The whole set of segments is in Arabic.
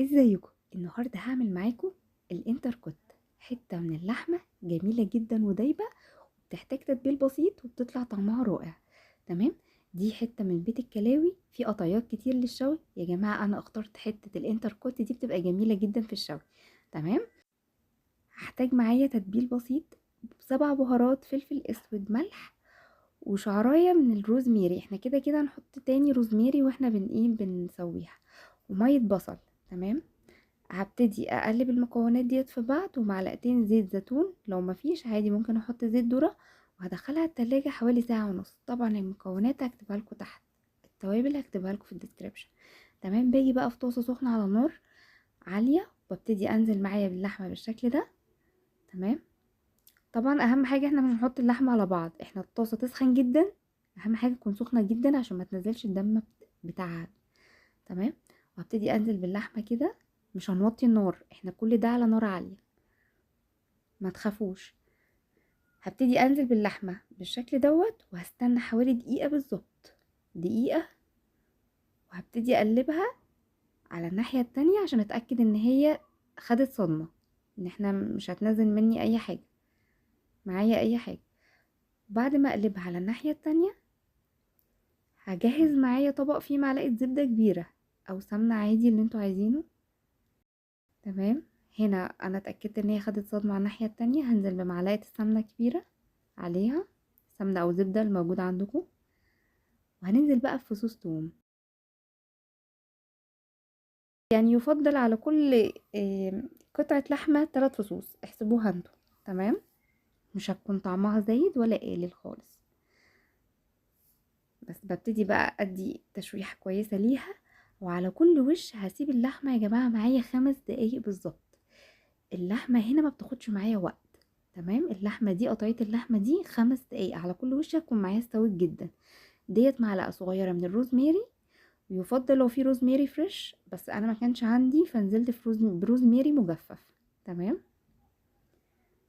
ازيكم؟ النهارده هعمل معاكم الانتركوت. حته من اللحمه جميله جدا ودايبه، وبتحتاج تتبيل بسيط وبتطلع طعمها رائع. تمام. دي حته من بيت الكلاوي، في قطعيات كتير للشوي يا جماعه، انا اخترت حته الانتركوت دي بتبقى جميله جدا في الشوي. تمام. هحتاج معايا تتبيل بسيط، 7 بهارات، فلفل اسود، ملح، وشعرايه من الروزميري. احنا كده كده هنحط تاني روزميري واحنا بنسويها، وميه بصل. تمام. هبتدي اقلب المكونات ديت في بعض، ومعلقتين زيت زيتون، لو مفيش عادي ممكن احط زيت ذرة، وهدخلها التلاجة حوالي ساعة ونص. طبعا المكونات هكتبها لكم تحت، التوابل هكتبها لكم في الديسكريبشن. تمام. باجي بقى في طاسة سخنة على نار عالية، وابتدي انزل معايا باللحمة بالشكل ده. تمام. طبعا اهم حاجة احنا مش هنحط اللحمة على بعض، احنا الطاسة تسخن جدا، اهم حاجة تكون سخنة جدا عشان ما تنزلش الدم بتاعها. تمام. وهبتدي انزل باللحمة كده، مش هنوطي النار، احنا كل ده على نار عالية، ما تخافوش. هبتدي انزل باللحمة بالشكل دوت، وهستنى حوالي دقيقة بالظبط، دقيقة. وهبتدي اقلبها على الناحية التانية عشان اتأكد ان هي خدت صدمة، ان احنا مش هتنزل مني اي حاجة، معايا اي حاجة. بعد ما اقلبها على الناحية التانية، هجهز معايا طبق فيه معلقة زبدة كبيرة او سمنة، عادي اللي انتوا عايزينه. تمام. هنا انا اتأكدت ان هي خدت صدمة على الناحية التانية، هنزل بمعلقة السمنة كبيرة عليها، سمنة او زبدة الموجود عندكم. وهننزل بقى في فصوص توم، يعني يفضل على كل قطعة لحمة 3 فصوص، احسبوها انتوا. تمام. مش هتكون طعمها زايد ولا قليل خالص. بس ببتدي بقى ادي تشويحة كويسة ليها، وعلى كل وش هسيب اللحمة يا جماعة معايا 5 دقايق بالظبط. اللحمة هنا ما بتاخدش معايا وقت. تمام. اللحمة دي، قطعية اللحمة دي 5 دقايق على كل وش هتكون معايا استوت جدا. ديت معلقة صغيرة من الروزميري، ويفضل لو في روزميري فريش، بس انا ما كانش عندي فنزلت في بروزميري مجفف. تمام.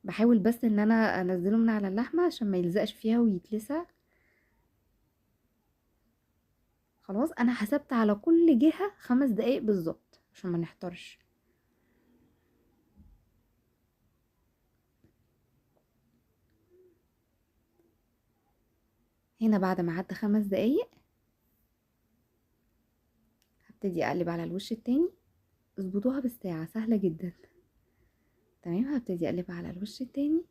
بحاول بس ان انا انزله من على اللحمة عشان ما يلزقش فيها ويتلسع. خلاص، انا حسبت على كل جهة 5 دقايق بالظبط عشان ما نحترش. هنا بعد ما عدى 5 دقايق، هبتدي اقلب على الوش التاني. اظبطوها بالساعة، سهلة جدا. تمام. هبتدي اقلبها على الوش التاني،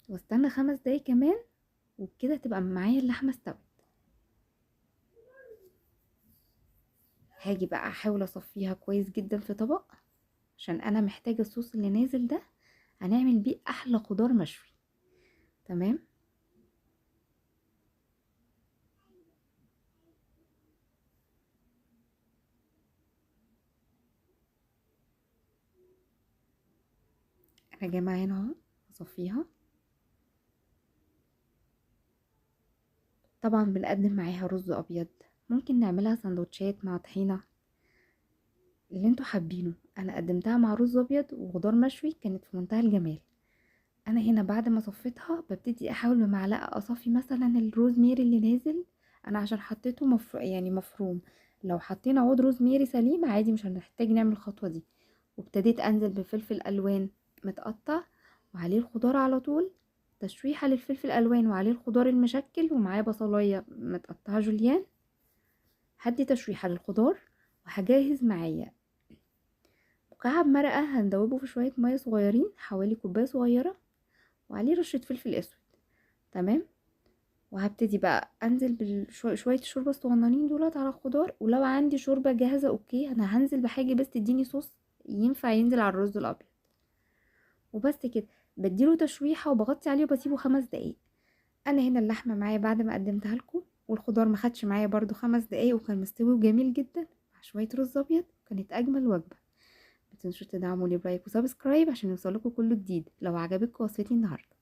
واستنى 5 دقايق كمان، وبكده تبقى معايا اللحمة استوت. هاجي بقى احاول اصفيها كويس جدا في طبق، عشان انا محتاجة الصوص اللي نازل ده هنعمل بيه احلى خضار مشوي. تمام. انا جايباها هنا اهو، اصفيها. طبعا بنقدم معاها رز ابيض، ممكن نعملها سندوتشات مع طحينة، اللي انتوا حابينه. انا قدمتها مع رز ابيض وخضار مشوي، كانت في منتهى الجمال. انا هنا بعد ما صفيتها ببتدي احاول بمعلقة اصفي مثلا الروزميري اللي نازل. انا عشان حطيته يعني مفروم، لو حطينا عود روزميري سليم عادي مش هنحتاج نعمل الخطوة دي. وابتديت انزل بفلفل الوان متقطع، وعليه الخضار على طول، تشويحة للفلفل الالوان وعليه الخضار المشكل، ومعاه بصلاية متقطعة جوليان. هدي تشويحة للخضار، وهجهز معايا مكعب مرقة هندوبه في شوية مية صغيرين، حوالي كوباية صغيرة، وعليه رشة فلفل اسود. تمام. وهبتدي بقى انزل بشوية الشوربة الصغننين دولت على الخضار، ولو عندي شوربة جاهزة اوكي، انا هنزل بحاجة بس تديني صوص ينفع ينزل على الرز الابيض. وبس كده، بديله تشويحة وبغطي عليه وبسيبه 5 دقايق. انا هنا اللحمة معايا بعد ما قدمتها لكم، والخضار ما خدش معايا برضو 5 دقايق، وكان مستوي وجميل جدا مع شوية رز ابيض، كانت اجمل وجبة. متنسوش تدعموني بلايك وسبسكرايب عشان يوصلكوا كل جديد. لو عجبتكم وصفتي النهاردة